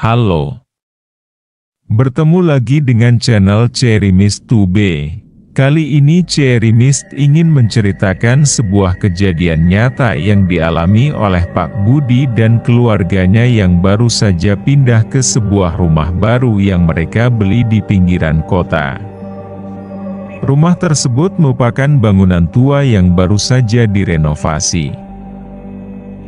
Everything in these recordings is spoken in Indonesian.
Halo. Bertemu lagi dengan channel Cherry Mist 2B. Kali ini Cherry Mist ingin menceritakan sebuah kejadian nyata yang dialami oleh Pak Budi dan keluarganya yang baru saja pindah ke sebuah rumah baru yang mereka beli di pinggiran kota. Rumah tersebut merupakan bangunan tua yang baru saja direnovasi.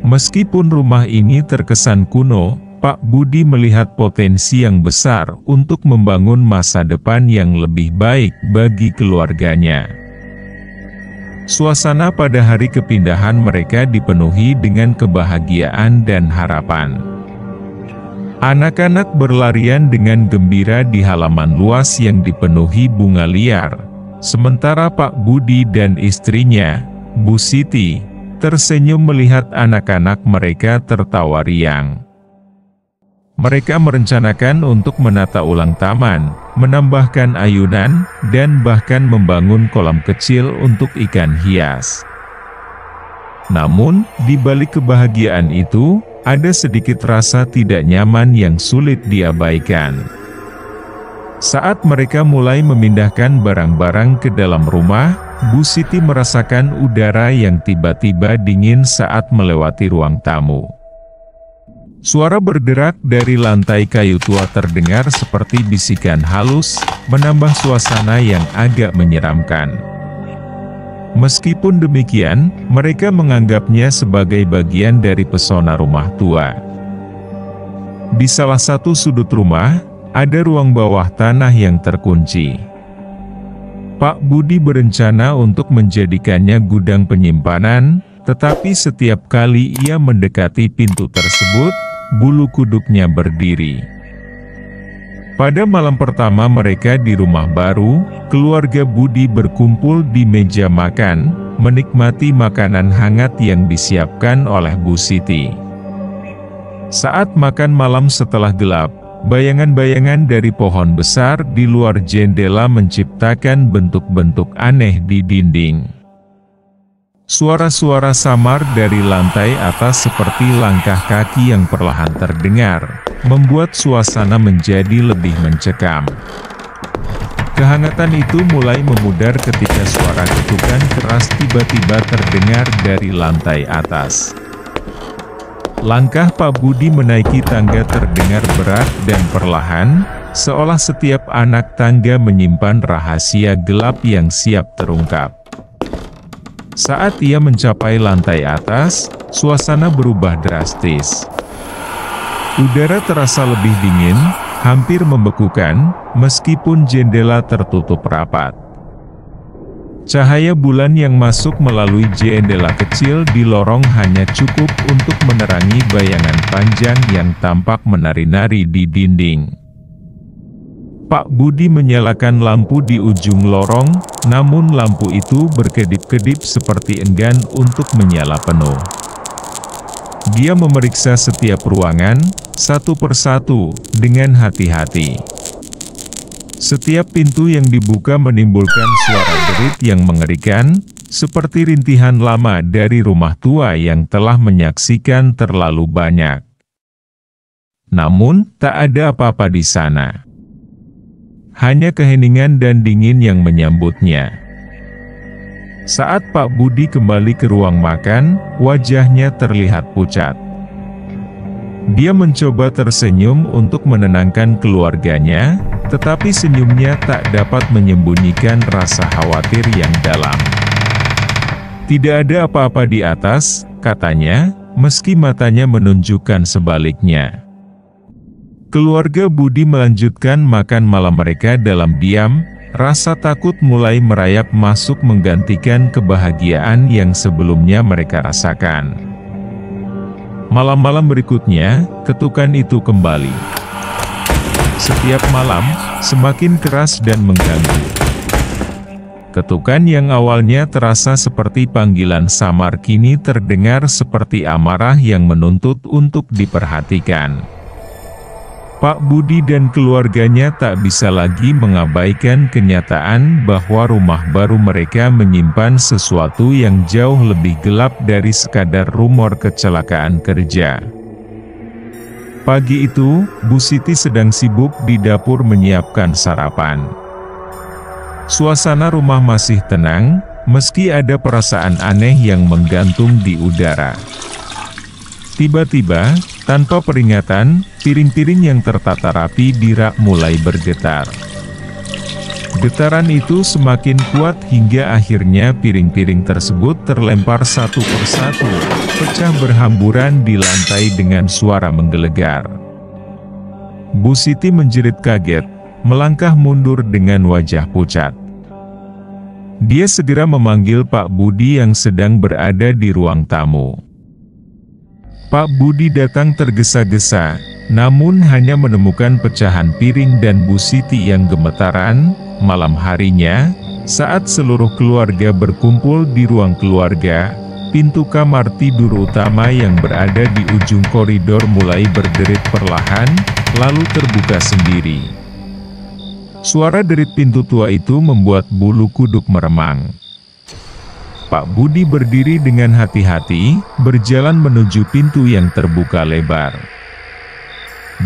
Meskipun rumah ini terkesan kuno, Pak Budi melihat potensi yang besar untuk membangun masa depan yang lebih baik bagi keluarganya. Suasana pada hari kepindahan mereka dipenuhi dengan kebahagiaan dan harapan. Anak-anak berlarian dengan gembira di halaman luas yang dipenuhi bunga liar, sementara Pak Budi dan istrinya, Bu Siti, tersenyum melihat anak-anak mereka tertawa riang. Mereka merencanakan untuk menata ulang taman, menambahkan ayunan, dan bahkan membangun kolam kecil untuk ikan hias. Namun, di balik kebahagiaan itu, ada sedikit rasa tidak nyaman yang sulit diabaikan. Saat mereka mulai memindahkan barang-barang ke dalam rumah, Bu Siti merasakan udara yang tiba-tiba dingin saat melewati ruang tamu. Suara berderak dari lantai kayu tua terdengar seperti bisikan halus, menambah suasana yang agak menyeramkan. Meskipun demikian, mereka menganggapnya sebagai bagian dari pesona rumah tua. Di salah satu sudut rumah, ada ruang bawah tanah yang terkunci. Pak Budi berencana untuk menjadikannya gudang penyimpanan, tetapi setiap kali ia mendekati pintu tersebut, bulu kuduknya berdiri. Pada malam pertama mereka di rumah baru, keluarga Budi berkumpul di meja makan, menikmati makanan hangat yang disiapkan oleh Bu Siti. Saat makan malam setelah gelap, bayangan-bayangan dari pohon besar di luar jendela menciptakan bentuk-bentuk aneh di dinding. Suara-suara samar dari lantai atas seperti langkah kaki yang perlahan terdengar, membuat suasana menjadi lebih mencekam. Kehangatan itu mulai memudar ketika suara ketukan keras tiba-tiba terdengar dari lantai atas. Langkah Pak Budi menaiki tangga terdengar berat dan perlahan, seolah setiap anak tangga menyimpan rahasia gelap yang siap terungkap. Saat ia mencapai lantai atas, suasana berubah drastis. Udara terasa lebih dingin, hampir membekukan, meskipun jendela tertutup rapat. Cahaya bulan yang masuk melalui jendela kecil di lorong hanya cukup untuk menerangi bayangan panjang yang tampak menari-nari di dinding. Pak Budi menyalakan lampu di ujung lorong, namun lampu itu berkedip-kedip seperti enggan untuk menyala penuh. Dia memeriksa setiap ruangan, satu persatu, dengan hati-hati. Setiap pintu yang dibuka menimbulkan suara derit yang mengerikan, seperti rintihan lama dari rumah tua yang telah menyaksikan terlalu banyak. Namun, tak ada apa-apa di sana. Hanya keheningan dan dingin yang menyambutnya. Saat Pak Budi kembali ke ruang makan, wajahnya terlihat pucat. Dia mencoba tersenyum untuk menenangkan keluarganya, tetapi senyumnya tak dapat menyembunyikan rasa khawatir yang dalam. Tidak ada apa-apa di atas, katanya, meski matanya menunjukkan sebaliknya. Keluarga Budi melanjutkan makan malam mereka dalam diam, rasa takut mulai merayap masuk menggantikan kebahagiaan yang sebelumnya mereka rasakan. Malam-malam berikutnya, ketukan itu kembali. Setiap malam, semakin keras dan mengganggu. Ketukan yang awalnya terasa seperti panggilan samar kini terdengar seperti amarah yang menuntut untuk diperhatikan. Pak Budi dan keluarganya tak bisa lagi mengabaikan kenyataan bahwa rumah baru mereka menyimpan sesuatu yang jauh lebih gelap dari sekadar rumor kecelakaan kerja. Pagi itu, Bu Siti sedang sibuk di dapur menyiapkan sarapan. Suasana rumah masih tenang, meski ada perasaan aneh yang menggantung di udara. Tiba-tiba, tanpa peringatan, piring-piring yang tertata rapi di rak mulai bergetar. Getaran itu semakin kuat hingga akhirnya piring-piring tersebut terlempar satu persatu, pecah berhamburan di lantai dengan suara menggelegar. Bu Siti menjerit kaget, melangkah mundur dengan wajah pucat. Dia segera memanggil Pak Budi yang sedang berada di ruang tamu. Pak Budi datang tergesa-gesa, namun hanya menemukan pecahan piring dan Bu Siti yang gemetaran. Malam harinya, saat seluruh keluarga berkumpul di ruang keluarga, pintu kamar tidur utama yang berada di ujung koridor mulai berderit perlahan, lalu terbuka sendiri. Suara derit pintu tua itu membuat bulu kuduk meremang. Pak Budi berdiri dengan hati-hati, berjalan menuju pintu yang terbuka lebar.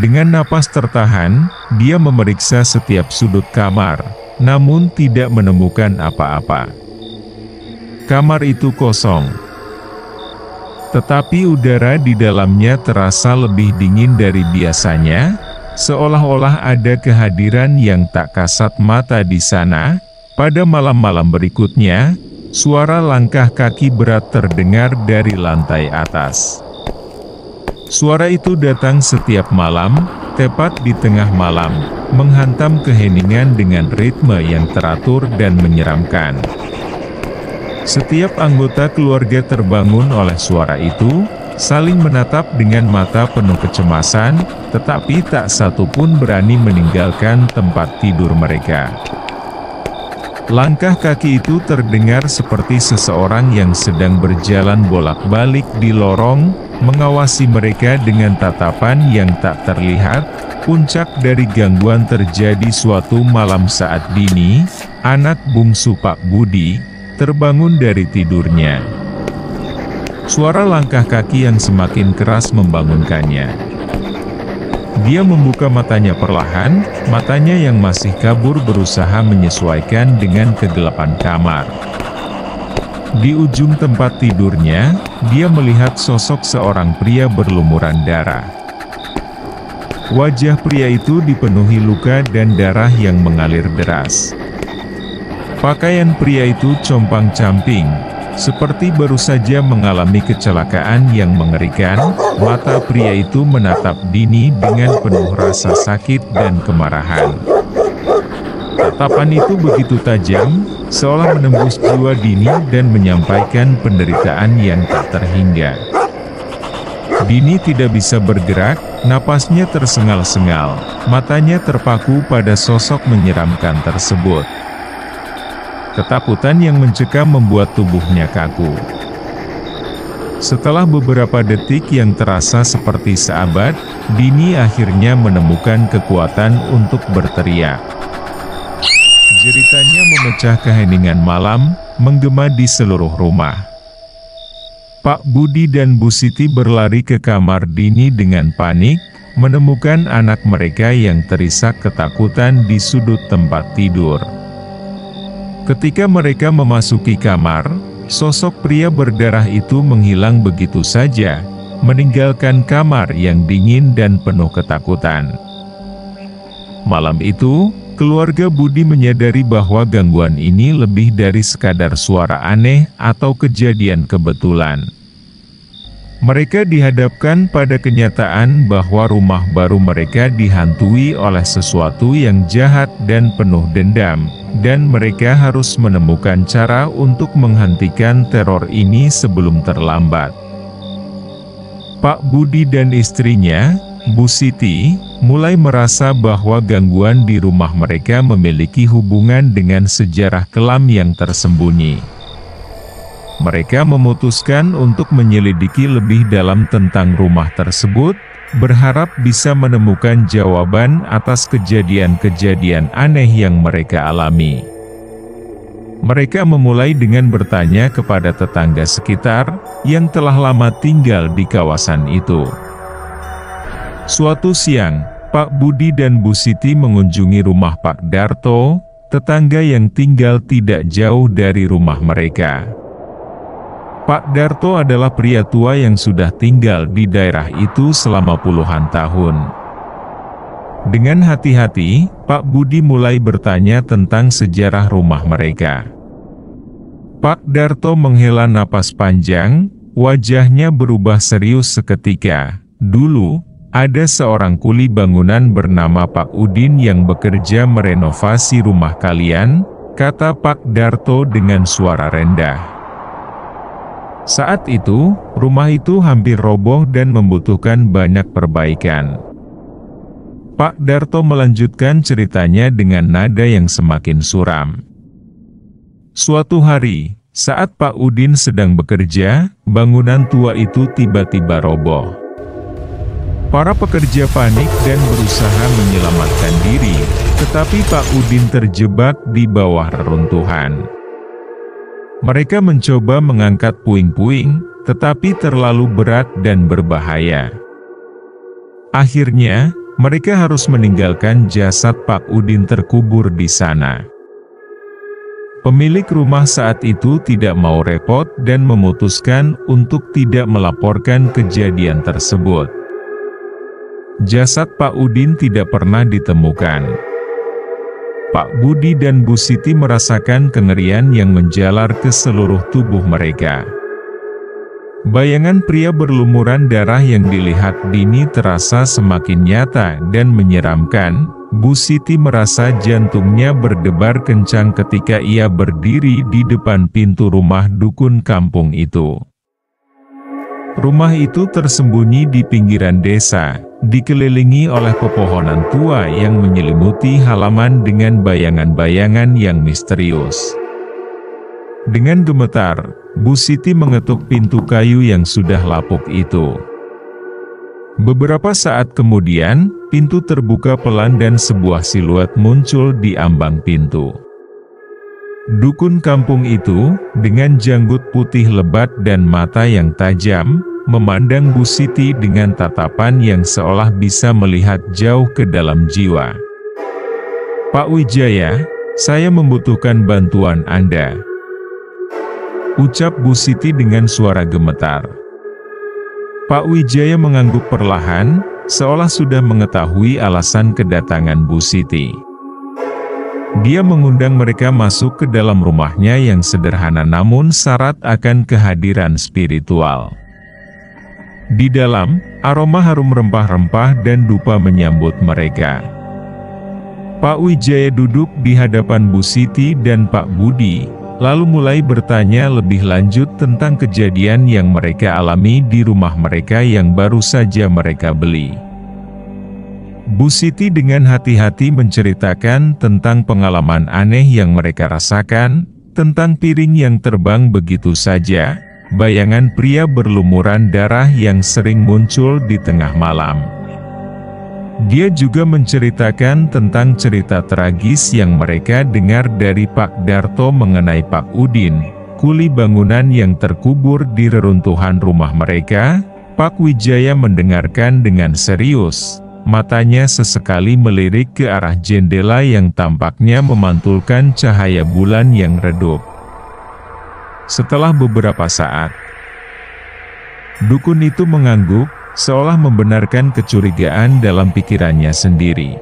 Dengan napas tertahan, dia memeriksa setiap sudut kamar, namun tidak menemukan apa-apa. Kamar itu kosong. Tetapi udara di dalamnya terasa lebih dingin dari biasanya, seolah-olah ada kehadiran yang tak kasat mata di sana. Pada malam-malam berikutnya, suara langkah kaki berat terdengar dari lantai atas. Suara itu datang setiap malam, tepat di tengah malam, menghantam keheningan dengan ritme yang teratur dan menyeramkan. Setiap anggota keluarga terbangun oleh suara itu, saling menatap dengan mata penuh kecemasan, tetapi tak satu pun berani meninggalkan tempat tidur mereka. Langkah kaki itu terdengar seperti seseorang yang sedang berjalan bolak-balik di lorong, mengawasi mereka dengan tatapan yang tak terlihat. Puncak dari gangguan terjadi suatu malam saat Dini, anak bungsu Pak Budi, terbangun dari tidurnya. Suara langkah kaki yang semakin keras membangunkannya. Dia membuka matanya perlahan, matanya yang masih kabur berusaha menyesuaikan dengan kegelapan kamar. Di ujung tempat tidurnya, dia melihat sosok seorang pria berlumuran darah. Wajah pria itu dipenuhi luka dan darah yang mengalir deras. Pakaian pria itu compang-camping, seperti baru saja mengalami kecelakaan yang mengerikan. Mata pria itu menatap Dini dengan penuh rasa sakit dan kemarahan. Tatapan itu begitu tajam, seolah menembus jiwa Dini dan menyampaikan penderitaan yang tak terhingga. Dini tidak bisa bergerak, napasnya tersengal-sengal, matanya terpaku pada sosok menyeramkan tersebut. Ketakutan yang mencekam membuat tubuhnya kaku. Setelah beberapa detik yang terasa seperti seabad, Dini akhirnya menemukan kekuatan untuk berteriak. Jeritannya memecah keheningan malam, menggema di seluruh rumah. Pak Budi dan Bu Siti berlari ke kamar Dini dengan panik, menemukan anak mereka yang terisak ketakutan di sudut tempat tidur. Ketika mereka memasuki kamar, sosok pria berdarah itu menghilang begitu saja, meninggalkan kamar yang dingin dan penuh ketakutan. Malam itu, keluarga Budi menyadari bahwa gangguan ini lebih dari sekadar suara aneh atau kejadian kebetulan. Mereka dihadapkan pada kenyataan bahwa rumah baru mereka dihantui oleh sesuatu yang jahat dan penuh dendam, dan mereka harus menemukan cara untuk menghentikan teror ini sebelum terlambat. Pak Budi dan istrinya, Bu Siti, mulai merasa bahwa gangguan di rumah mereka memiliki hubungan dengan sejarah kelam yang tersembunyi. Mereka memutuskan untuk menyelidiki lebih dalam tentang rumah tersebut, berharap bisa menemukan jawaban atas kejadian-kejadian aneh yang mereka alami. Mereka memulai dengan bertanya kepada tetangga sekitar, yang telah lama tinggal di kawasan itu. Suatu siang, Pak Budi dan Bu Siti mengunjungi rumah Pak Darto, tetangga yang tinggal tidak jauh dari rumah mereka. Pak Darto adalah pria tua yang sudah tinggal di daerah itu selama puluhan tahun. Dengan hati-hati, Pak Budi mulai bertanya tentang sejarah rumah mereka. Pak Darto menghela napas panjang, wajahnya berubah serius seketika. Dulu, ada seorang kuli bangunan bernama Pak Udin yang bekerja merenovasi rumah kalian, kata Pak Darto dengan suara rendah. Saat itu, rumah itu hampir roboh dan membutuhkan banyak perbaikan. Pak Darto melanjutkan ceritanya dengan nada yang semakin suram. Suatu hari, saat Pak Udin sedang bekerja, bangunan tua itu tiba-tiba roboh. Para pekerja panik dan berusaha menyelamatkan diri, tetapi Pak Udin terjebak di bawah reruntuhan. Mereka mencoba mengangkat puing-puing, tetapi terlalu berat dan berbahaya. Akhirnya, mereka harus meninggalkan jasad Pak Udin terkubur di sana. Pemilik rumah saat itu tidak mau repot dan memutuskan untuk tidak melaporkan kejadian tersebut. Jasad Pak Udin tidak pernah ditemukan. Pak Budi dan Bu Siti merasakan kengerian yang menjalar ke seluruh tubuh mereka. Bayangan pria berlumuran darah yang dilihat Dini terasa semakin nyata dan menyeramkan. Bu Siti merasa jantungnya berdebar kencang ketika ia berdiri di depan pintu rumah dukun kampung itu. Rumah itu tersembunyi di pinggiran desa, dikelilingi oleh pepohonan tua yang menyelimuti halaman dengan bayangan-bayangan yang misterius. Dengan gemetar, Bu Siti mengetuk pintu kayu yang sudah lapuk itu. Beberapa saat kemudian, pintu terbuka pelan dan sebuah siluet muncul di ambang pintu. Dukun kampung itu, dengan janggut putih lebat dan mata yang tajam, memandang Bu Siti dengan tatapan yang seolah bisa melihat jauh ke dalam jiwa. "Pak Wijaya, saya membutuhkan bantuan Anda," ucap Bu Siti dengan suara gemetar. Pak Wijaya mengangguk perlahan, seolah sudah mengetahui alasan kedatangan Bu Siti. Dia mengundang mereka masuk ke dalam rumahnya yang sederhana namun syarat akan kehadiran spiritual. Di dalam, aroma harum rempah-rempah dan dupa menyambut mereka. Pak Wijaya duduk di hadapan Bu Siti dan Pak Budi, lalu mulai bertanya lebih lanjut tentang kejadian yang mereka alami di rumah mereka yang baru saja mereka beli. Bu Siti dengan hati-hati menceritakan tentang pengalaman aneh yang mereka rasakan, tentang piring yang terbang begitu saja, bayangan pria berlumuran darah yang sering muncul di tengah malam. Dia juga menceritakan tentang cerita tragis yang mereka dengar dari Pak Darto mengenai Pak Udin, kuli bangunan yang terkubur di reruntuhan rumah mereka. Pak Wijaya mendengarkan dengan serius. Matanya sesekali melirik ke arah jendela yang tampaknya memantulkan cahaya bulan yang redup. Setelah beberapa saat, dukun itu mengangguk, seolah membenarkan kecurigaan dalam pikirannya sendiri.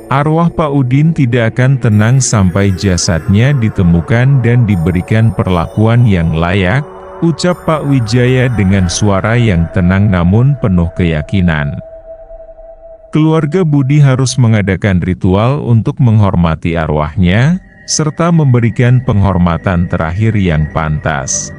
Arwah Pak Udin tidak akan tenang sampai jasadnya ditemukan dan diberikan perlakuan yang layak, ucap Pak Wijaya dengan suara yang tenang namun penuh keyakinan. Keluarga Budi harus mengadakan ritual untuk menghormati arwahnya, serta memberikan penghormatan terakhir yang pantas.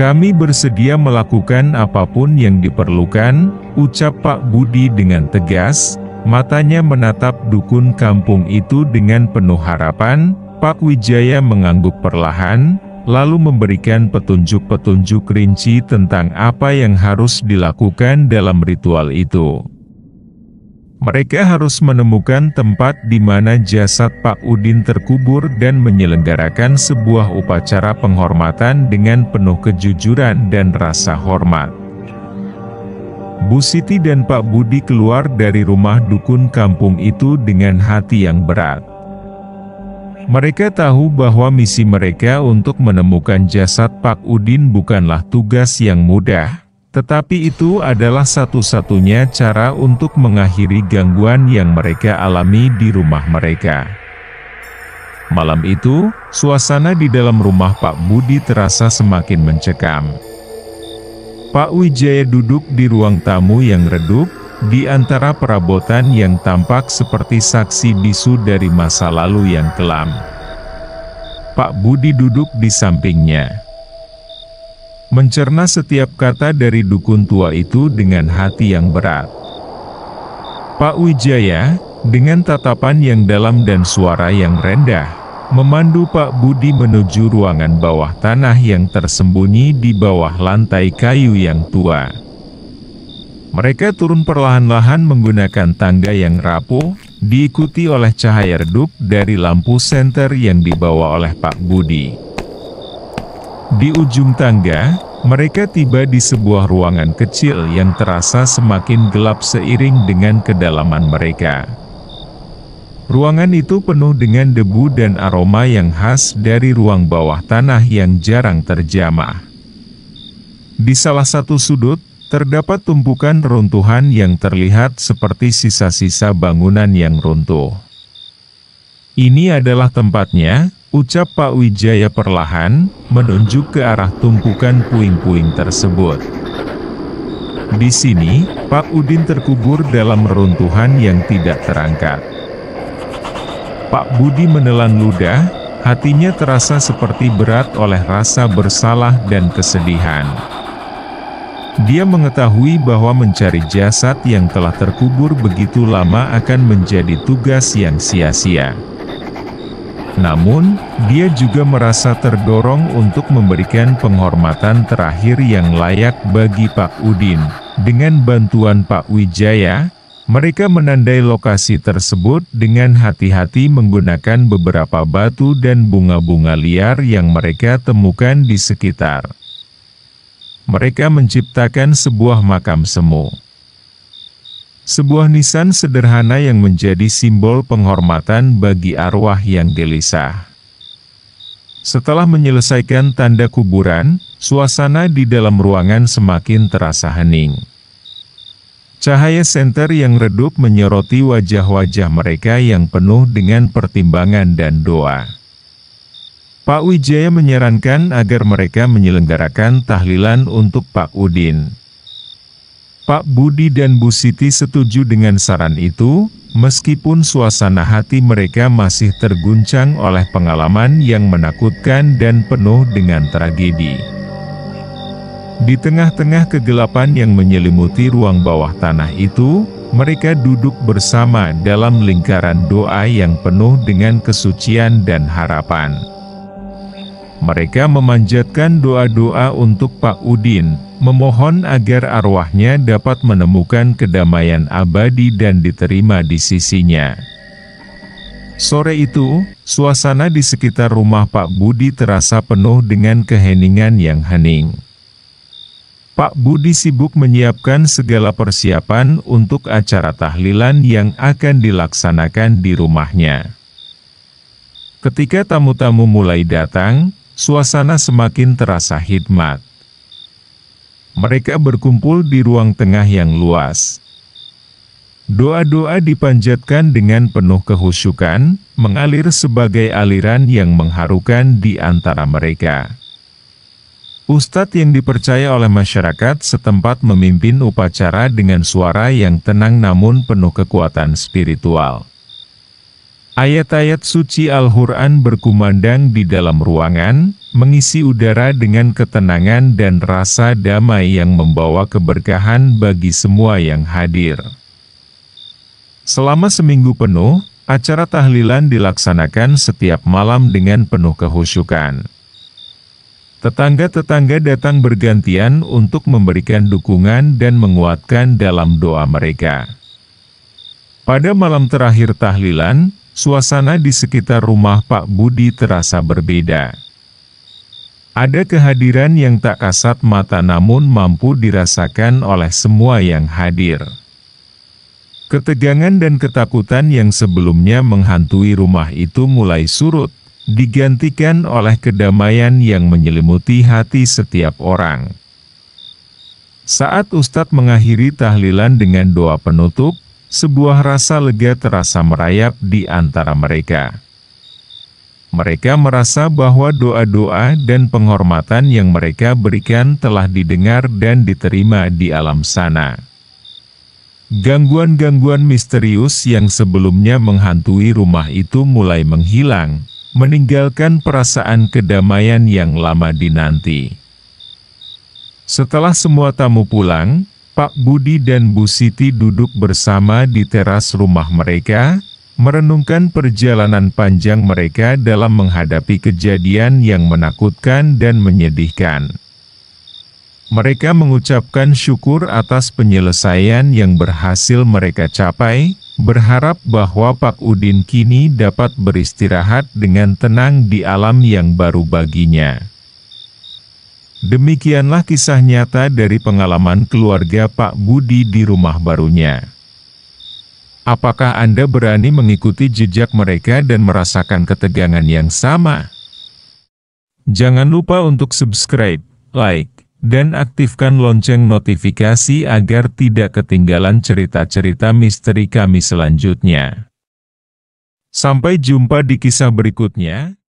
"Kami bersedia melakukan apapun yang diperlukan," ucap Pak Budi dengan tegas, matanya menatap dukun kampung itu dengan penuh harapan. Pak Wijaya mengangguk perlahan, lalu memberikan petunjuk-petunjuk rinci tentang apa yang harus dilakukan dalam ritual itu. Mereka harus menemukan tempat di mana jasad Pak Udin terkubur dan menyelenggarakan sebuah upacara penghormatan dengan penuh kejujuran dan rasa hormat. Bu Siti dan Pak Budi keluar dari rumah dukun kampung itu dengan hati yang berat. Mereka tahu bahwa misi mereka untuk menemukan jasad Pak Udin bukanlah tugas yang mudah, tetapi itu adalah satu-satunya cara untuk mengakhiri gangguan yang mereka alami di rumah mereka. Malam itu, suasana di dalam rumah Pak Budi terasa semakin mencekam. Pak Wijaya duduk di ruang tamu yang redup, di antara perabotan yang tampak seperti saksi bisu dari masa lalu yang kelam. Pak Budi duduk di sampingnya, mencerna setiap kata dari dukun tua itu dengan hati yang berat. Pak Wijaya, dengan tatapan yang dalam dan suara yang rendah, memandu Pak Budi menuju ruangan bawah tanah yang tersembunyi di bawah lantai kayu yang tua. Mereka turun perlahan-lahan menggunakan tangga yang rapuh, diikuti oleh cahaya redup dari lampu senter yang dibawa oleh Pak Budi. Di ujung tangga, mereka tiba di sebuah ruangan kecil yang terasa semakin gelap seiring dengan kedalaman mereka. Ruangan itu penuh dengan debu dan aroma yang khas dari ruang bawah tanah yang jarang terjamah. Di salah satu sudut, terdapat tumpukan reruntuhan yang terlihat seperti sisa-sisa bangunan yang runtuh. "Ini adalah tempatnya," ucap Pak Wijaya perlahan, menunjuk ke arah tumpukan puing-puing tersebut. Di sini, Pak Udin terkubur dalam reruntuhan yang tidak terangkat. Pak Budi menelan ludah, hatinya terasa seperti berat oleh rasa bersalah dan kesedihan. Dia mengetahui bahwa mencari jasad yang telah terkubur begitu lama akan menjadi tugas yang sia-sia. Namun, dia juga merasa terdorong untuk memberikan penghormatan terakhir yang layak bagi Pak Udin. Dengan bantuan Pak Wijaya, mereka menandai lokasi tersebut dengan hati-hati menggunakan beberapa batu dan bunga-bunga liar yang mereka temukan di sekitar. Mereka menciptakan sebuah makam semu. Sebuah nisan sederhana yang menjadi simbol penghormatan bagi arwah yang gelisah. Setelah menyelesaikan tanda kuburan, suasana di dalam ruangan semakin terasa hening. Cahaya senter yang redup menyoroti wajah-wajah mereka yang penuh dengan pertimbangan dan doa. Pak Wijaya menyarankan agar mereka menyelenggarakan tahlilan untuk Pak Udin. Pak Budi dan Bu Siti setuju dengan saran itu, meskipun suasana hati mereka masih terguncang oleh pengalaman yang menakutkan dan penuh dengan tragedi. Di tengah-tengah kegelapan yang menyelimuti ruang bawah tanah itu, mereka duduk bersama dalam lingkaran doa yang penuh dengan kesucian dan harapan. Mereka memanjatkan doa-doa untuk Pak Udin, memohon agar arwahnya dapat menemukan kedamaian abadi dan diterima di sisinya. Sore itu, suasana di sekitar rumah Pak Budi terasa penuh dengan keheningan yang hening. Pak Budi sibuk menyiapkan segala persiapan untuk acara tahlilan yang akan dilaksanakan di rumahnya. Ketika tamu-tamu mulai datang, suasana semakin terasa hikmat. Mereka berkumpul di ruang tengah yang luas. Doa-doa dipanjatkan dengan penuh kehusyukan, mengalir sebagai aliran yang mengharukan di antara mereka. Ustadz yang dipercaya oleh masyarakat setempat memimpin upacara dengan suara yang tenang namun penuh kekuatan spiritual. Ayat-ayat suci Al-Quran berkumandang di dalam ruangan, mengisi udara dengan ketenangan dan rasa damai yang membawa keberkahan bagi semua yang hadir. Selama seminggu penuh, acara tahlilan dilaksanakan setiap malam dengan penuh kehusyukan. Tetangga-tetangga datang bergantian untuk memberikan dukungan dan menguatkan dalam doa mereka. Pada malam terakhir tahlilan, suasana di sekitar rumah Pak Budi terasa berbeda. Ada kehadiran yang tak kasat mata namun mampu dirasakan oleh semua yang hadir. Ketegangan dan ketakutan yang sebelumnya menghantui rumah itu mulai surut, digantikan oleh kedamaian yang menyelimuti hati setiap orang. Saat Ustadz mengakhiri tahlilan dengan doa penutup, sebuah rasa lega terasa merayap di antara mereka. Mereka merasa bahwa doa-doa dan penghormatan yang mereka berikan telah didengar dan diterima di alam sana. Gangguan-gangguan misterius yang sebelumnya menghantui rumah itu mulai menghilang, meninggalkan perasaan kedamaian yang lama dinanti. Setelah semua tamu pulang, Pak Budi dan Bu Siti duduk bersama di teras rumah mereka, merenungkan perjalanan panjang mereka dalam menghadapi kejadian yang menakutkan dan menyedihkan. Mereka mengucapkan syukur atas penyelesaian yang berhasil mereka capai, berharap bahwa Pak Udin kini dapat beristirahat dengan tenang di alam yang baru baginya. Demikianlah kisah nyata dari pengalaman keluarga Pak Budi di rumah barunya. Apakah Anda berani mengikuti jejak mereka dan merasakan ketegangan yang sama? Jangan lupa untuk subscribe, like, dan aktifkan lonceng notifikasi agar tidak ketinggalan cerita-cerita misteri kami selanjutnya. Sampai jumpa di kisah berikutnya.